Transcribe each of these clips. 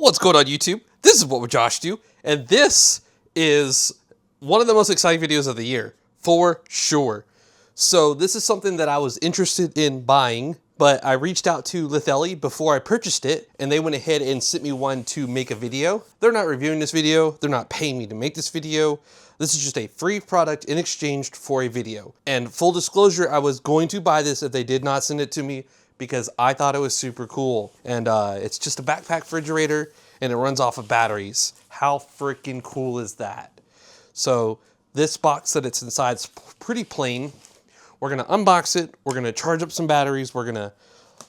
What's going on YouTube? This is What Would Josh Do? And this is one of the most exciting videos of the year, for sure. So this is something that I was interested in buying, but I reached out to Litheli before I purchased it, and they went ahead and sent me one to make a video. They're not reviewing this video. They're not paying me to make this video. This is just a free product in exchange for a video. And full disclosure, I was going to buy this if they did not send it to me, because I thought it was super cool. And it's just a backpack refrigerator and it runs off of batteries. How freaking cool is that? So this box that it's inside is pretty plain. We're gonna unbox it. We're gonna charge up some batteries. We're gonna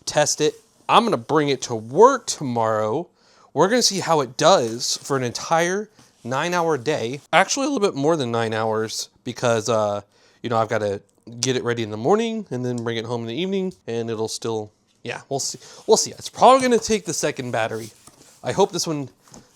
test it. I'm gonna bring it to work tomorrow. We're gonna see how it does for an entire 9-hour day. Actually a little bit more than 9 hours because you know, I've gotta get it ready in the morning and then bring it home in the evening, and it'll still, yeah, we'll see. We'll see. It's probably gonna take the second battery. I hope this one,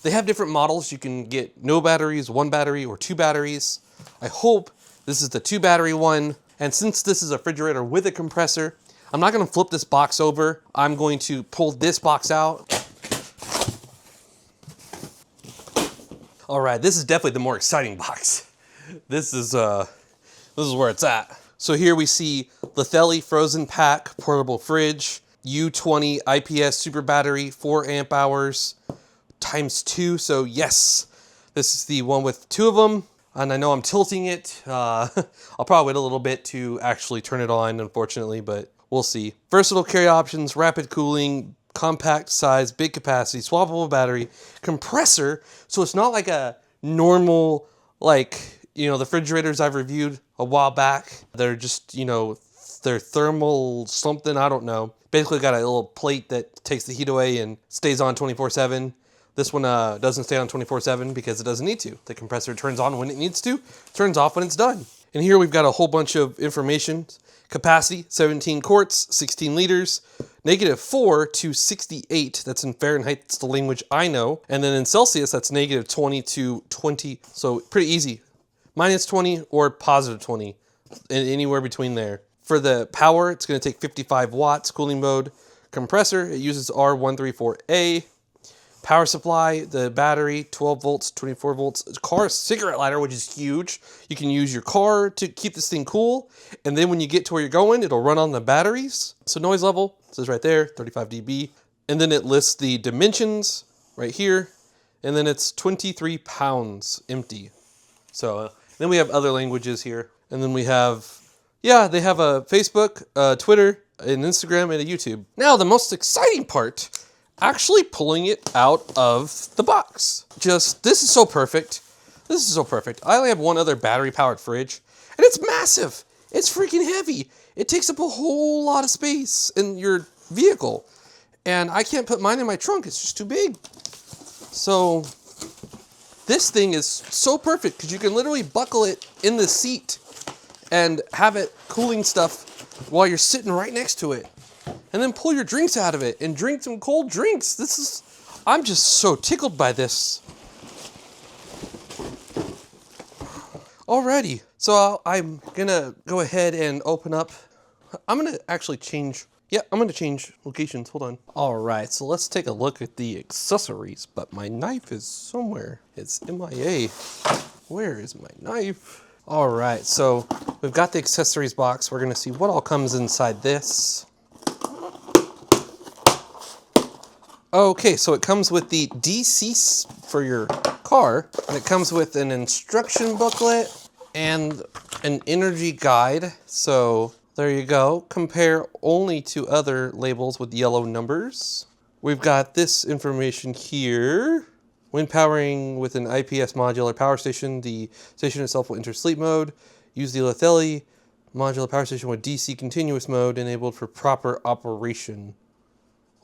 they have different models. You can get no batteries, 1 battery, or 2 batteries. I hope this is the 2 battery one. And since this is a refrigerator with a compressor, I'm not gonna flip this box over. I'm going to pull this box out. All right, this is definitely the more exciting box. This is where it's at. So here we see Litheli FrozenPack portable fridge, U20 IPS super battery, 4 amp hours, ×2. So yes, this is the one with 2 of them. And I know I'm tilting it. I'll probably wait a little bit to actually turn it on, unfortunately, but we'll see. Versatile carry options, rapid cooling, compact size, big capacity, swappable battery, compressor. So it's not like a normal, like, you know, the refrigerators I've reviewed a while back. They're just, you know, they're thermal something, I don't know. Basically got a little plate that takes the heat away and stays on 24/7. This one doesn't stay on 24/7 because it doesn't need to. The compressor turns on when it needs to, turns off when it's done. And here we've got a whole bunch of information. Capacity, 17 quarts, 16 liters, -4 to 68. That's in Fahrenheit, that's the language I know. And then in Celsius, that's -20 to 20. So pretty easy. -20 or +20, anywhere between there. For the power, it's gonna take 55 watts, cooling mode. Compressor, it uses R134A. Power supply, the battery, 12 volts, 24 volts. Car cigarette lighter, which is huge. You can use your car to keep this thing cool. And then when you get to where you're going, it'll run on the batteries. So noise level, it says right there, 35 dB. And then it lists the dimensions right here. And then it's 23 pounds empty. So then we have other languages here. And then we have, yeah, they have a Facebook, Twitter, an Instagram, and a YouTube. Now the most exciting part, actually pulling it out of the box. This is so perfect. This is so perfect. I only have one other battery powered fridge, and it's massive. It's freaking heavy. It takes up a whole lot of space in your vehicle. And I can't put mine in my trunk, it's just too big. So this thing is so perfect because you can literally buckle it in the seat and have it cooling stuff while you're sitting right next to it. And then pull your drinks out of it and drink some cold drinks. I'm just so tickled by this. Alrighty, so I'm gonna go ahead and open up. I'm gonna actually change, yeah, I'm gonna change locations, hold on. All right, so let's take a look at the accessories, but my knife is somewhere. It's MIA. Where is my knife? All right, so we've got the accessories box. We're gonna see what all comes inside this. Okay, so it comes with the DC for your car, and it comes with an instruction booklet and an energy guide. So there you go. Compare only to other labels with yellow numbers. We've got this information here. When powering with an IPS modular power station, the station itself will enter sleep mode. Use the Litheli modular power station with DC continuous mode enabled for proper operation.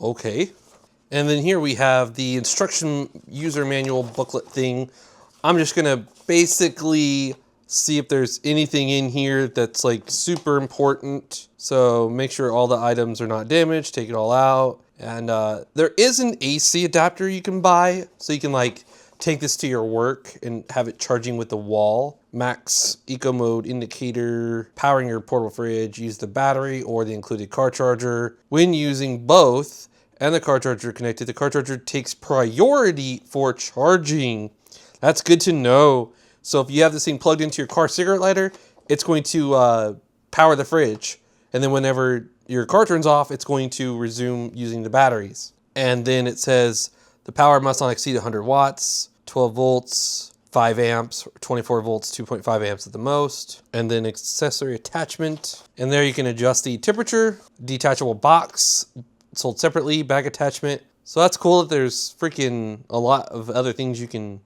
Okay. And then here we have the instruction user manual booklet thing. I'm just gonna basically see if there's anything in here that's like super important. So make sure all the items are not damaged, take it all out. And there is an AC adapter you can buy. So you can like take this to your work and have it charging with the wall. Max eco mode indicator, powering your portable fridge, use the battery or the included car charger. When using both, and the car charger connected. The car charger takes priority for charging. That's good to know. So if you have this thing plugged into your car cigarette lighter, it's going to power the fridge. And then whenever your car turns off, it's going to resume using the batteries. And then it says the power must not exceed 100 watts, 12 volts, 5 amps, 24 volts, 2.5 amps at the most. And then accessory attachment. And there you can adjust the temperature, detachable box, sold separately, bag attachment. So that's cool that there's freaking a lot of other things you can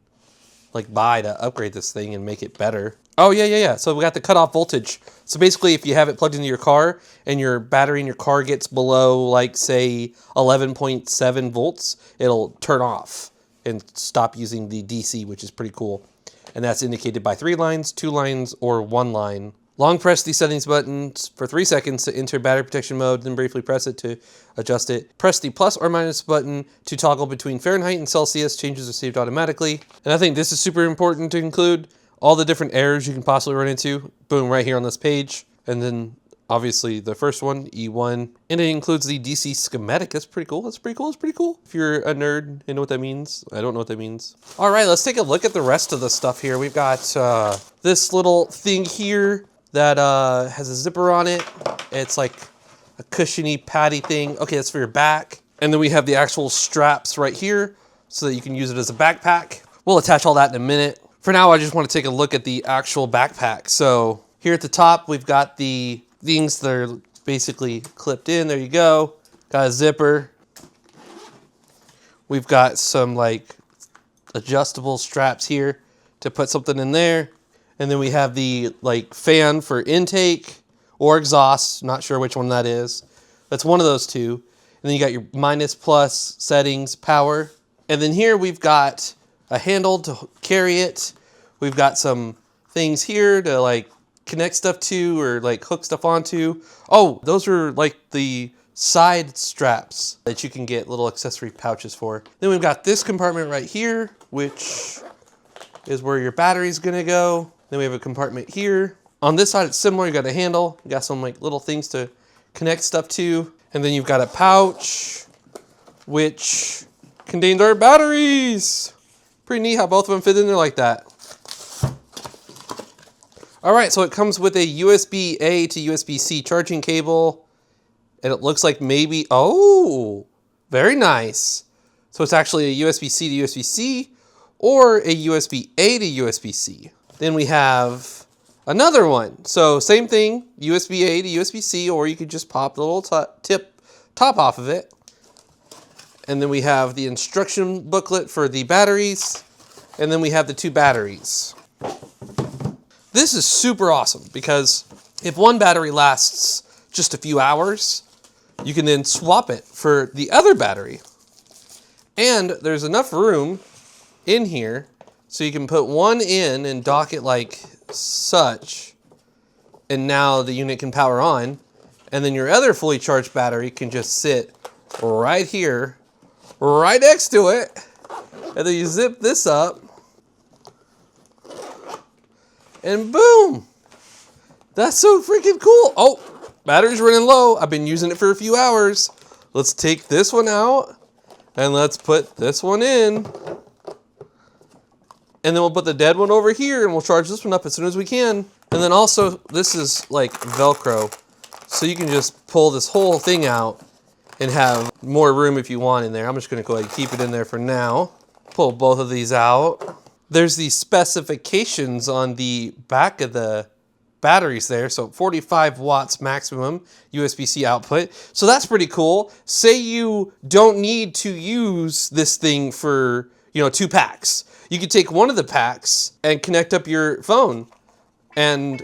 like buy to upgrade this thing and make it better. Oh yeah. So we got the cutoff voltage. So basically if you have it plugged into your car and your battery in your car gets below like say 11.7 volts, it'll turn off and stop using the DC, which is pretty cool. And that's indicated by 3 lines, 2 lines, or 1 line. Long press the settings button for 3 seconds to enter battery protection mode, then briefly press it to adjust it. Press the plus or minus button to toggle between Fahrenheit and Celsius. Changes are saved automatically. And I think this is super important to include. All the different errors you can possibly run into, boom, right here on this page. And then obviously the first one, E1. And it includes the DC schematic. That's pretty cool. That's pretty cool. If you're a nerd, you know what that means. I don't know what that means. All right, let's take a look at the rest of the stuff here. We've got this little thing here that has a zipper on it. It's like a cushiony paddy thing. Okay, that's for your back. And then we have the actual straps right here so that you can use it as a backpack. We'll attach all that in a minute. For now, I just want to take a look at the actual backpack. So here at the top, we've got the things that are basically clipped in. There you go. Got a zipper. We've got some like adjustable straps here to put something in there. And then we have the like fan for intake or exhaust. Not sure which one that is. That's one of those two. And then you got your minus plus settings, power. And then here we've got a handle to carry it. We've got some things here to like connect stuff to or like hook stuff onto. Oh, those are like the side straps that you can get little accessory pouches for. Then we've got this compartment right here, which is where your battery's gonna go. Then we have a compartment here. On this side, it's similar. You got a handle. You got some like little things to connect stuff to. And then you've got a pouch, which contains our batteries. Pretty neat how both of them fit in there like that. All right, so it comes with a USB-A to USB-C charging cable. And it looks like maybe, oh, very nice. So it's actually a USB-C to USB-C or a USB-A to USB-C. Then we have another one. So same thing, USB-A to USB-C, or you could just pop the little top off of it. And then we have the instruction booklet for the batteries. And then we have the 2 batteries. This is super awesome because if one battery lasts just a few hours, you can then swap it for the other battery. And there's enough room in here so you can put one in and dock it like such. And now the unit can power on. And then your other fully charged battery can just sit right here, right next to it. And then you zip this up. And boom. That's so freaking cool. Oh, battery's running low. I've been using it for a few hours. Let's take this one out and let's put this one in. And then we'll put the dead one over here and we'll charge this one up as soon as we can. And then also, this is like Velcro. So you can just pull this whole thing out and have more room if you want in there. I'm just gonna go ahead and keep it in there for now. Pull both of these out. There's the specifications on the back of the batteries there. So 45 watts maximum USB-C output. So that's pretty cool. Say you don't need to use this thing for, 2 packs. You could take one of the packs and connect up your phone and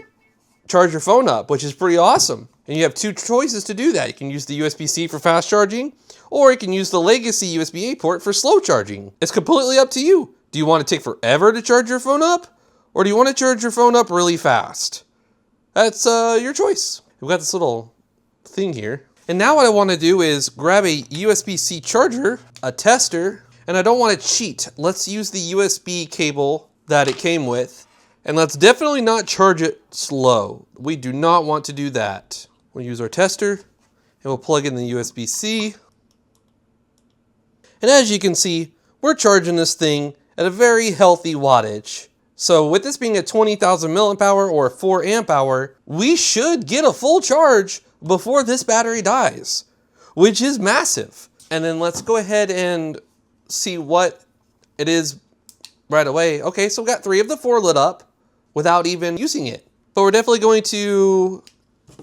charge your phone up, which is pretty awesome. And you have 2 choices to do that. You can use the USB-C for fast charging, or you can use the legacy USB-A port for slow charging. It's completely up to you. Do you want to take forever to charge your phone up? Or do you want to charge your phone up really fast? That's your choice. We've got this little thing here. And now what I want to do is grab a USB-C charger, a tester, and I don't want to cheat. Let's use the USB cable that it came with, and let's definitely not charge it slow. We do not want to do that. We'll use our tester, and we'll plug in the USB-C. And as you can see, we're charging this thing at a very healthy wattage. So with this being a 20,000 milliamp hour or 4 amp hour, we should get a full charge before this battery dies, which is massive. And then let's go ahead and see what it is right away. Okay, so we got 3 of the 4 lit up without even using it. But we're definitely going to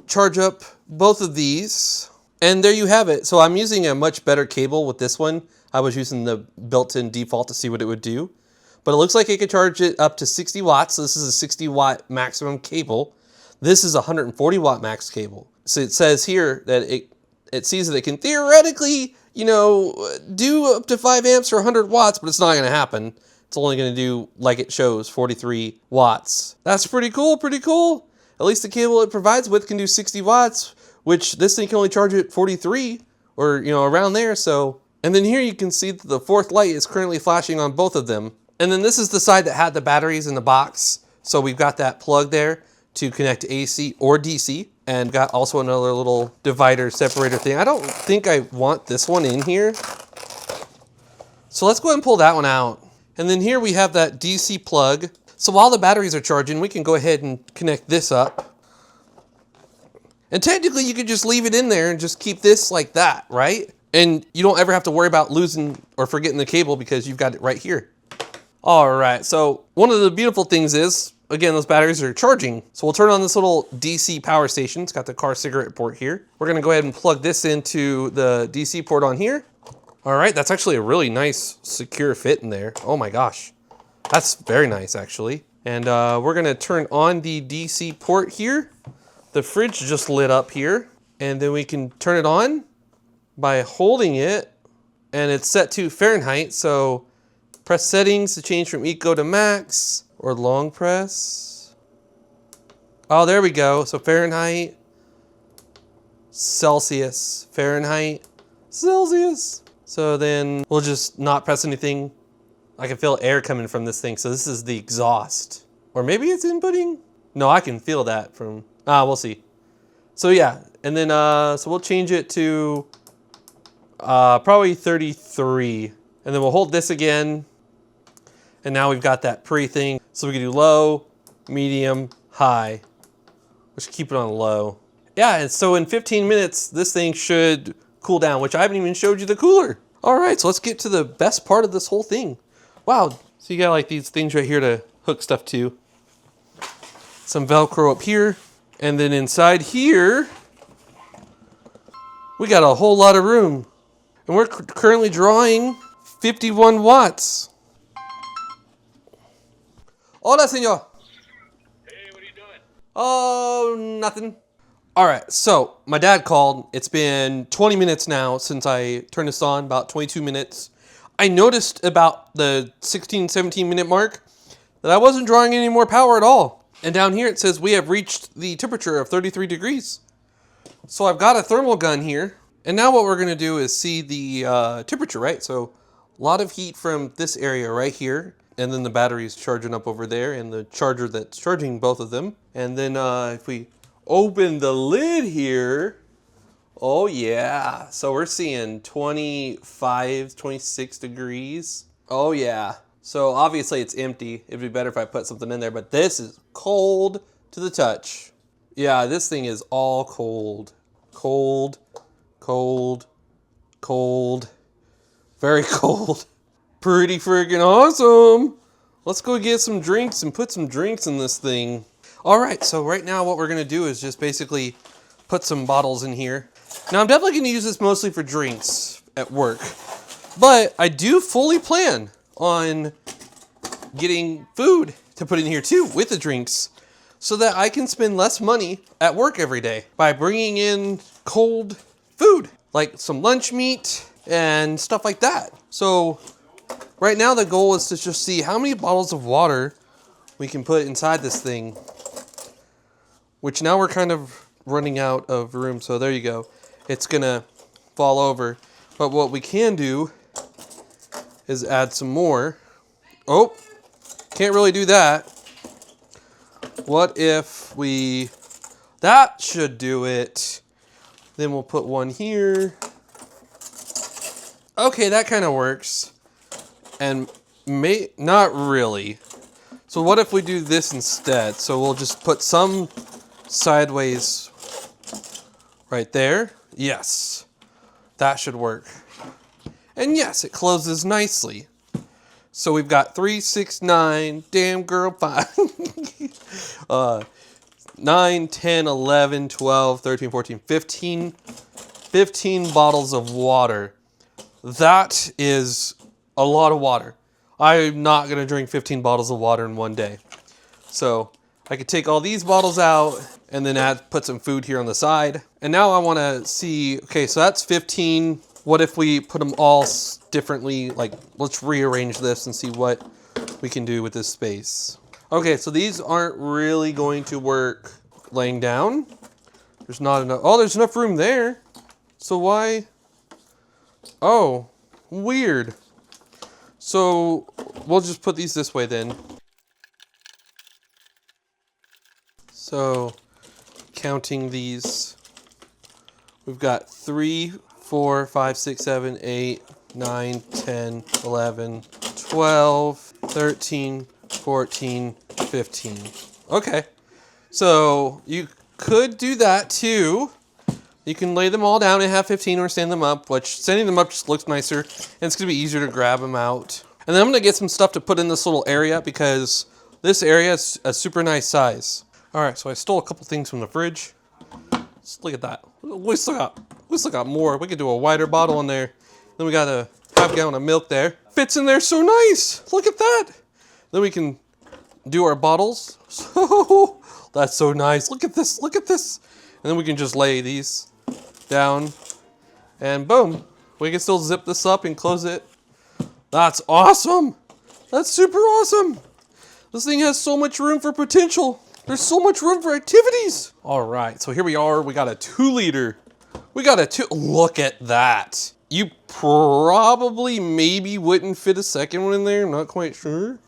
charge up both of these. And there you have it. So I'm using a much better cable with this one. I was using the built-in default to see what it would do. But it looks like it could charge it up to 60 watts. So this is a 60 watt maximum cable. This is a 140 watt max cable. So it says here that it sees that it can theoretically, you know, do up to 5 amps or 100 watts, but it's not going to happen. It's only going to do, like it shows, 43 watts. That's pretty cool, pretty cool. At least the cable it provides with can do 60 watts, which this thing can only charge at 43 or, you know, around there. So, and then here you can see that the 4th light is currently flashing on both of them. And then this is the side that had the batteries in the box. So we've got that plug there to connect AC or DC. And got also another little divider separator thing. I don't think I want this one in here. So let's go ahead and pull that one out. And then here we have that DC plug. So while the batteries are charging, we can go ahead and connect this up. And technically you could just leave it in there and just keep this like that, right? And you don't ever have to worry about losing or forgetting the cable because you've got it right here. All right, so one of the beautiful things is, again, those batteries are charging. So we'll turn on this little DC power station. It's got the car cigarette port here. We're gonna go ahead and plug this into the DC port on here. All right, that's actually a really nice, secure fit in there. Oh my gosh, that's very nice actually. And we're gonna turn on the DC port here. The fridge just lit up here. And then we can turn it on by holding it. And it's set to Fahrenheit, so press settings to change from eco to max or long press. Oh, there we go. So Fahrenheit, Celsius, Fahrenheit, Celsius. So then we'll just not press anything. I can feel air coming from this thing. So this is the exhaust. Or maybe it's inputting? No, I can feel that from, we'll see. So yeah, and then, so we'll change it to probably 33. And then we'll hold this again. And now we've got that pre-thing. So we can do low, medium, high. Let's keep it on low. Yeah, and so in 15 minutes, this thing should cool down, which I haven't even showed you the cooler. All right, so let's get to the best part of this whole thing. Wow, so you got like these things right here to hook stuff to. Some Velcro up here. And then inside here, we got a whole lot of room. And we're currently drawing 51 watts. Hola, señor. Hey, what are you doing? Oh, nothing. All right, so my dad called. It's been 20 minutes now since I turned this on, about 22 minutes. I noticed about the 16, 17 minute mark that I wasn't drawing any more power at all. And down here it says we have reached the temperature of 33 degrees. So I've got a thermal gun here. And now what we're gonna do is see the temperature, right? So a lot of heat from this area right here. And then the battery's charging up over there and the charger that's charging both of them. And then if we open the lid here, oh yeah. So we're seeing 25, 26 degrees. Oh yeah. So obviously it's empty. It'd be better if I put something in there, but this is cold to the touch. Yeah, this thing is all cold. Cold, cold, cold, very cold. Pretty freaking awesome. Let's go get some drinks and put some drinks in this thing. All right, so right now what we're gonna do is just basically put some bottles in here. Now I'm definitely gonna use this mostly for drinks at work, but I do fully plan on getting food to put in here too with the drinks so that I can spend less money at work every day by bringing in cold food, like some lunch meat and stuff like that. So right now the goal is to just see how many bottles of water we can put inside this thing, which now we're kind of running out of room. So there you go. It's gonna fall over. But what we can do is add some more. Oh, can't really do that. What if we, that should do it. Then we'll put one here. Okay, that kind of works. And not really. So what if we do this instead? So we'll just put some sideways right there. Yes, that should work. And yes, it closes nicely. So we've got 3, 6, 9, damn girl, 5, 9, 10, 11, 12, 13, 14, 15 bottles of water. That is a lot of water. I'm not going to drink 15 bottles of water in one day. So I could take all these bottles out and then put some food here on the side. And now I want to see, okay, so that's 15. What if we put them all differently? Like, let's rearrange this and see what we can do with this space. Okay, so these aren't really going to work laying down. There's not enough. Oh, there's enough room there. So why? Oh, weird. So we'll just put these this way then. So counting these, we've got 3, 4, 5, 6, 7, 8, 9, 10, 11, 12, 13, 14, 15. Okay, so you could do that too. You can lay them all down and have 15 or stand them up, which standing them up just looks nicer, and it's going to be easier to grab them out. And then I'm going to get some stuff to put in this little area because this area is a super nice size. All right, so I stole a couple things from the fridge. Let's look at that. We still got more. We could do a wider bottle in there. Then we got a half-gallon of milk there. Fits in there so nice. Look at that. Then we can do our bottles. So that's so nice. Look at this. Look at this. And then we can just lay these down, and boom, we can still zip this up and close it. That's awesome. That's super awesome. This thing has so much room for potential. There's so much room for activities. All right, so here we are. We got a 2-liter. Look at that. You probably maybe wouldn't fit a second one in there. I'm not quite sure.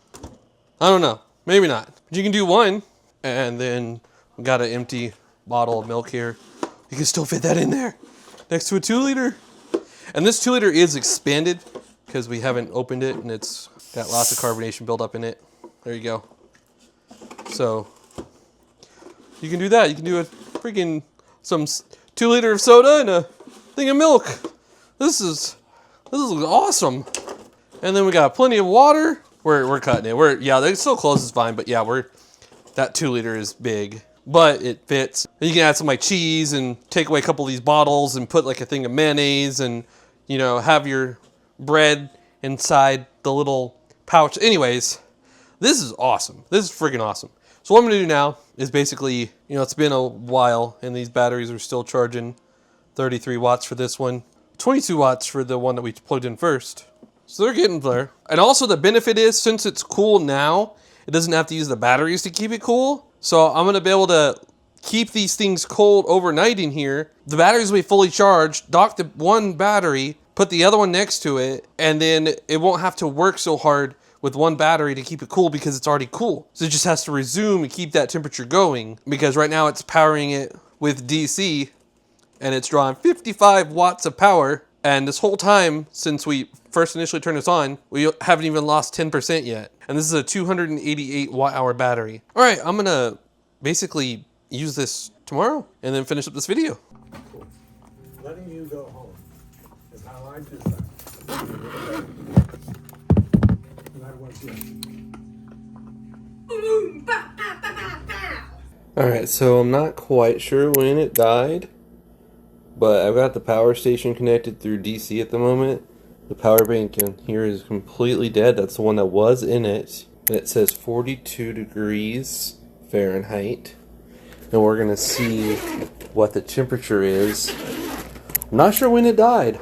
I don't know. Maybe not. But you can do one. And then we got an empty bottle of milk here. You can still fit that in there next to a 2-liter. And this 2-liter is expanded because we haven't opened it and it's got lots of carbonation built up in it. There you go. So you can do that. You can do some 2-liter of soda and a thing of milk. This is awesome. And then we got plenty of water. We're cutting it. Yeah, it still closes fine, but yeah, that 2-liter is big. But it fits. And you can add some like cheese and take away a couple of these bottles and put like a thing of mayonnaise and, you know, have your bread inside the little pouch. Anyways, this is awesome. This is freaking awesome. So what I'm going to do now is basically, you know, it's been a while and these batteries are still charging 33 watts for this one, 22 watts for the one that we plugged in first. So they're getting there. And also the benefit is since it's cool now, it doesn't have to use the batteries to keep it cool. So I'm going to be able to keep these things cold overnight in here. The batteries will be fully charged, dock the one battery, put the other one next to it, and then it won't have to work so hard with one battery to keep it cool because it's already cool. So it just has to resume and keep that temperature going because right now it's powering it with DC and it's drawing 55 watts of power. And this whole time since we first initially turned this on, we haven't even lost 10% yet. And this is a 288 watt hour battery. All right, I'm gonna basically use this tomorrow and then finish up this video. Letting you go home is how I do that. And I was All right, so I'm not quite sure when it died, but I've got the power station connected through DC at the moment. The power bank in here is completely dead. That's the one that was in it. And it says 42 degrees Fahrenheit. And we're going to see what the temperature is. I'm not sure when it died.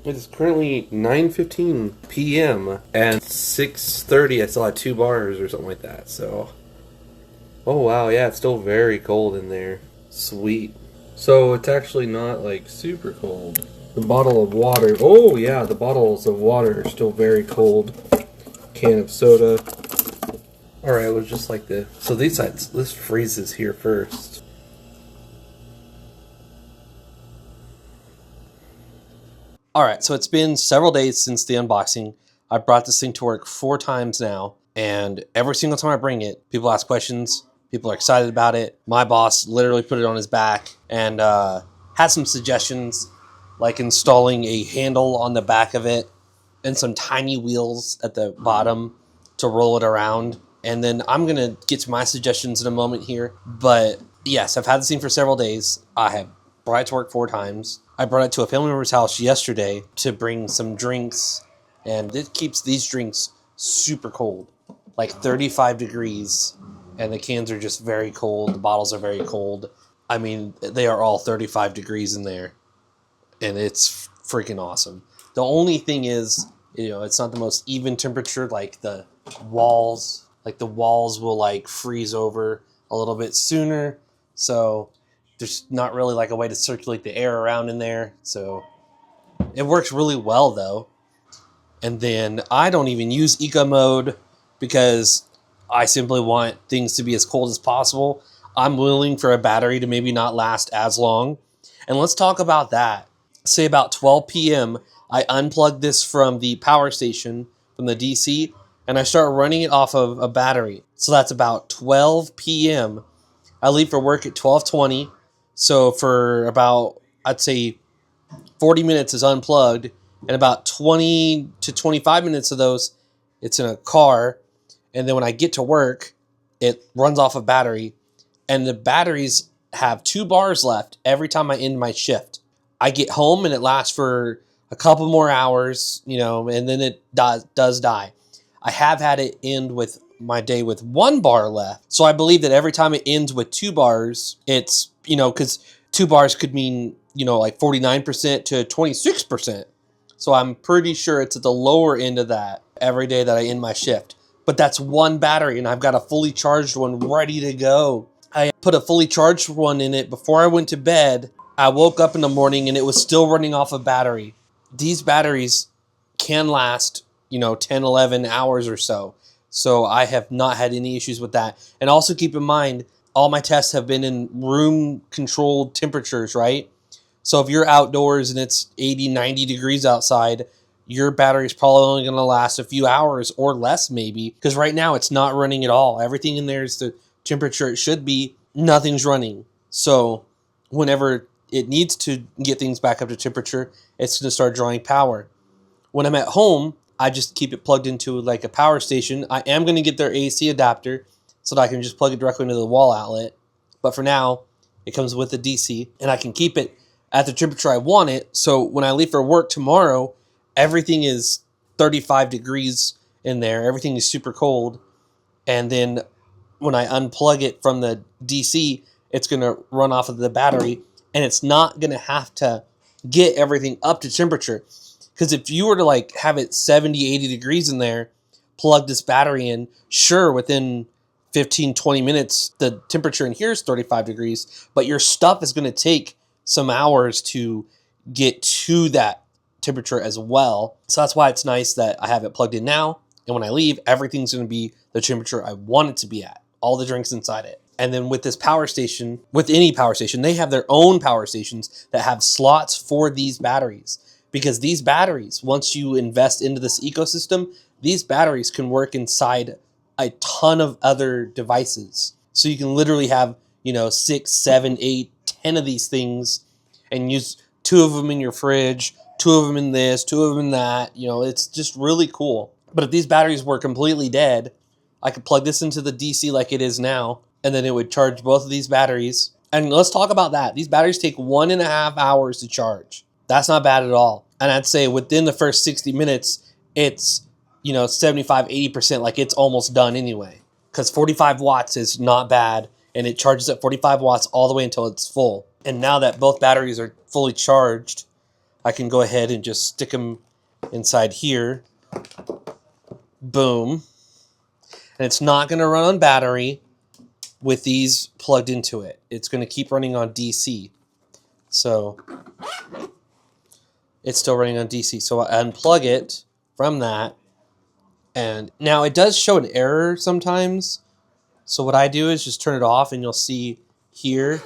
It is currently 9:15 p.m. and 6:30 I still had 2 bars or something like that. So, oh wow, yeah, it's still very cold in there. Sweet. So it's actually not like super cold. The bottle of water, oh yeah, the bottles of water are still very cold. Can of soda. Alright, it was just like this. So these sides, this freezes here first. All right, so it's been several days since the unboxing. I brought this thing to work 4 times now, and every single time I bring it, people ask questions. People are excited about it. My boss literally put it on his back and had some suggestions, like installing a handle on the back of it and some tiny wheels at the bottom to roll it around. And then I'm going to get to my suggestions in a moment here. But yes, I've had this thing for several days. I have brought it to work 4 times. I brought it to a family member's house yesterday to bring some drinks. And it keeps these drinks super cold, like 35 degrees. And the cans are just very cold. The bottles are very cold. I mean, they are all 35 degrees in there. And it's freaking awesome. The only thing is, it's not the most even temperature. Like the walls will like freeze over a little bit sooner. So there's not really like a way to circulate the air around in there. So it works really well though. And then I don't even use eco mode because I simply want things to be as cold as possible. I'm willing for a battery to maybe not last as long. And let's talk about that. Say about 12 p.m., I unplug this from the power station, from the DC, and I start running it off of a battery. So that's about 12 p.m. I leave for work at 12:20. So for about, I'd say, 40 minutes is unplugged, and about 20 to 25 minutes of those, it's in a car. And then when I get to work, it runs off a battery, and the batteries have 2 bars left every time I end my shift. I get home and it lasts for a couple more hours, and then it does die. I have had it end with my day with 1 bar left. So I believe that every time it ends with 2 bars, it's, because 2 bars could mean, like 49% to 26%. So I'm pretty sure it's at the lower end of that every day that I end my shift. But that's 1 battery, and I've got a fully charged one ready to go. I put a fully charged one in it before I went to bed. I woke up in the morning and it was still running off a battery. These batteries can last, 10, 11 hours or so. So I have not had any issues with that. And also keep in mind, all my tests have been in room controlled temperatures, right? So if you're outdoors and it's 80, 90 degrees outside, your battery is probably only going to last a few hours or less maybe. Because right now it's not running at all. Everything in there is the temperature it should be. Nothing's running. So whenever it needs to get things back up to temperature, it's going to start drawing power. When I'm at home, I just keep it plugged into like a power station. I am going to get their AC adapter so that I can just plug it directly into the wall outlet. But for now, it comes with the DC, and I can keep it at the temperature I want it. So when I leave for work tomorrow, everything is 35 degrees in there. Everything is super cold. And then when I unplug it from the DC, it's going to run off of the battery, and it's not going to have to get everything up to temperature. Because if you were to like have it 70, 80 degrees in there, plug this battery in, sure, within 15, 20 minutes, the temperature in here is 35 degrees, but your stuff is going to take some hours to get to that temperature as well. So that's why it's nice that I have it plugged in now. And when I leave, everything's going to be the temperature I want it to be at. All the drinks inside it. And then with this power station, with any power station, they have their own power stations that have slots for these batteries. Because these batteries, once you invest into this ecosystem, these batteries can work inside a ton of other devices. So you can literally have, 6, 7, 8, 10 of these things and use 2 of them in your fridge, 2 of them in this, 2 of them in that. It's just really cool. But if these batteries were completely dead, I could plug this into the DC like it is now, and then it would charge both of these batteries. And let's talk about that. These batteries take 1.5 hours to charge. That's not bad at all. And I'd say within the first 60 minutes, it's, 75, 80%, like it's almost done anyway. Because 45 watts is not bad, and it charges at 45 watts all the way until it's full. And now that both batteries are fully charged, I can go ahead and just stick them inside here. Boom. And it's not going to run on battery with these plugged into it. It's going to keep running on DC. So it's still running on DC. So I unplug it from that. And now it does show an error sometimes. So what I do is just turn it off, and you'll see here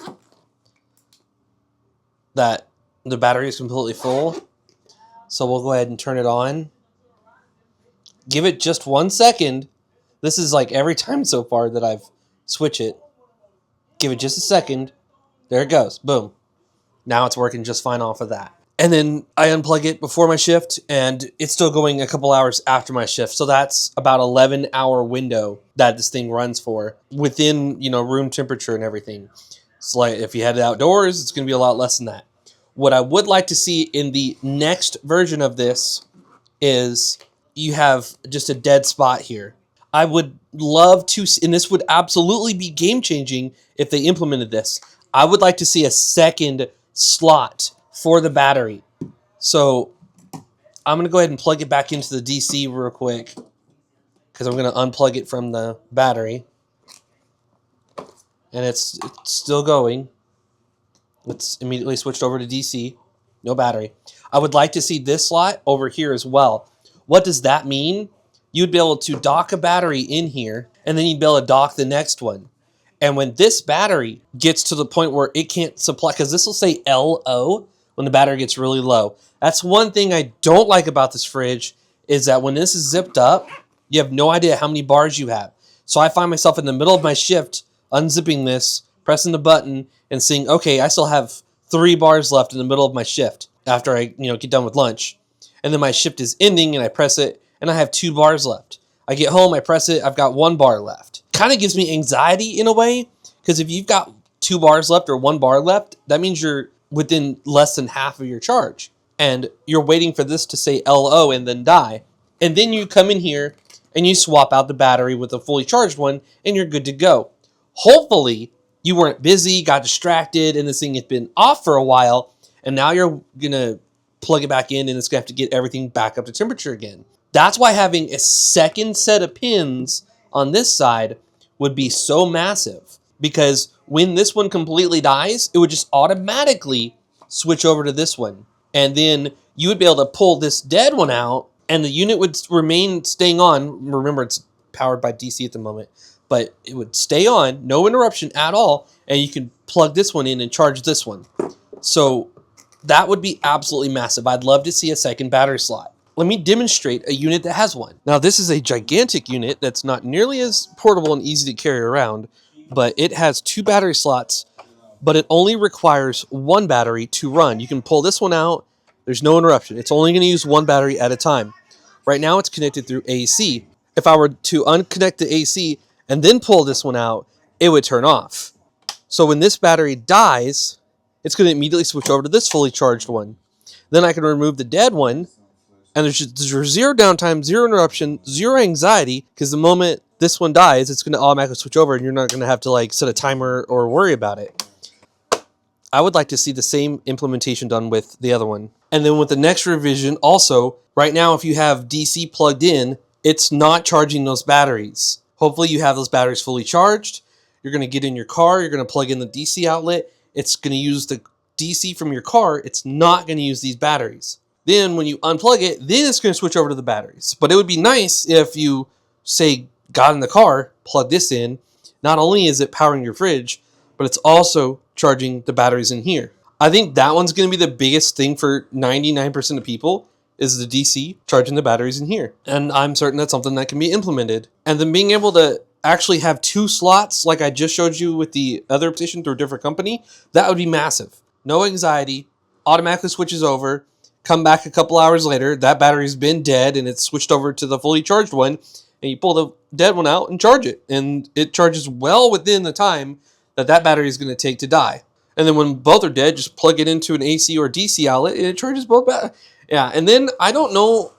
that the battery is completely full. So we'll go ahead and turn it on. Give it just 1 second. This is like every time so far that I've switched it. Give it just a second. There it goes. Boom. Now it's working just fine off of that. And then I unplug it before my shift, and it's still going a couple hours after my shift. So that's about 11-hour window that this thing runs for within, room temperature and everything. So like if you had it outdoors, it's going to be a lot less than that. What I would like to see in the next version of this is you have just a dead spot here. I would love to, and this would absolutely be game-changing if they implemented this. I would like to see a second slot for the battery. So I'm going to go ahead and plug it back into the DC real quick because I'm going to unplug it from the battery. And it's still going. It's immediately switched over to DC. No battery. I would like to see this slot over here as well. What does that mean? You'd be able to dock a battery in here, and then you'd be able to dock the next one. And when this battery gets to the point where it can't supply, because this will say LO when the battery gets really low. That's one thing I don't like about this fridge, is that when this is zipped up, you have no idea how many bars you have. So I find myself in the middle of my shift, unzipping this, pressing the button, and seeing, okay, I still have 3 bars left in the middle of my shift after I get done with lunch. And then my shift is ending, and I press it, and I have 2 bars left. I get home, I press it, I've got 1 bar left. Kind of gives me anxiety in a way, because if you've got 2 bars left or 1 bar left, that means you're within less than half of your charge. And you're waiting for this to say LO and then die. And then you come in here and you swap out the battery with a fully charged one, and you're good to go. Hopefully, you weren't busy, got distracted, and this thing had been off for a while, and now you're going to plug it back in, and it's going to have to get everything back up to temperature again. That's why having a second set of pins on this side would be so massive, because when this one completely dies, it would just automatically switch over to this one. And then you would be able to pull this dead one out, and the unit would remain staying on. Remember, it's powered by DC at the moment, but it would stay on, no interruption at all, and you can plug this one in and charge this one. So that would be absolutely massive. I'd love to see a second battery slot. Let me demonstrate a unit that has one. Now, this is a gigantic unit that's not nearly as portable and easy to carry around, but it has 2 battery slots, but it only requires 1 battery to run. You can pull this one out. There's no interruption. It's only going to use 1 battery at a time. Right now, it's connected through AC. If I were to unconnect the AC and then pull this one out, it would turn off. So when this battery dies, it's going to immediately switch over to this fully charged one. Then I can remove the dead one, and there's 0 downtime, 0 interruption, 0 anxiety, because the moment this one dies, it's going to automatically switch over, and you're not going to have to set a timer or worry about it. I would like to see the same implementation done with the other one. And then with the next revision, also, right now if you have DC plugged in, it's not charging those batteries. Hopefully you have those batteries fully charged. You're going to get in your car, you're going to plug in the DC outlet. It's going to use the DC from your car. It's not going to use these batteries. Then when you unplug it, then it's going to switch over to the batteries. But it would be nice if you, say, got in the car, plug this in. Not only is it powering your fridge, but it's also charging the batteries in here. I think that one's going to be the biggest thing for 99% of people, is the DC charging the batteries in here. And I'm certain that's something that can be implemented. And then being able to actually have 2 slots, like I just showed you with the other petition through a different company, that would be massive. No anxiety, automatically switches over, come back a couple hours later, that battery's been dead and it's switched over to the fully charged one, and you pull the dead one out and charge it. And it charges well within the time that battery is going to take to die. And then when both are dead, just plug it into an AC or DC outlet and it charges both batteries. Yeah, and then I don't know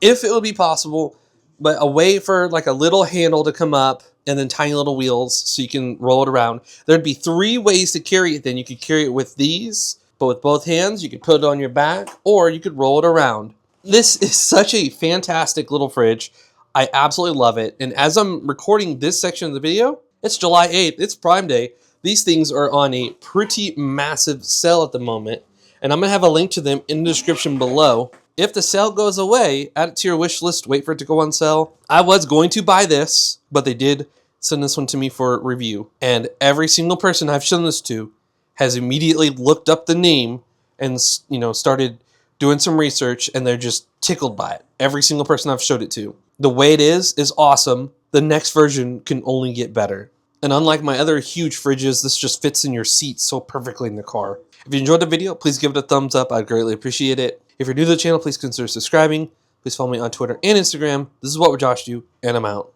if it would be possible, but a way for a little handle to come up and then tiny little wheels so you can roll it around. There'd be 3 ways to carry it then. You could carry it with these, but with both hands. You could put it on your back, or you could roll it around. This is such a fantastic little fridge. I absolutely love it. And as I'm recording this section of the video, it's July 8th. It's Prime Day. These things are on a pretty massive sale at the moment, and I'm going to have a link to them in the description below. If the sale goes away, add it to your wish list, wait for it to go on sale. I was going to buy this, but they did send this one to me for review. And every single person I've shown this to has immediately looked up the name and started doing some research, and they're just tickled by it. Every single person I've showed it to. The way it is awesome. The next version can only get better. And unlike my other huge fridges, this just fits in your seat so perfectly in the car. If you enjoyed the video, please give it a thumbs up. I'd greatly appreciate it. If you're new to the channel, please consider subscribing. Please follow me on Twitter and Instagram. This is What Would Josh Do, and I'm out.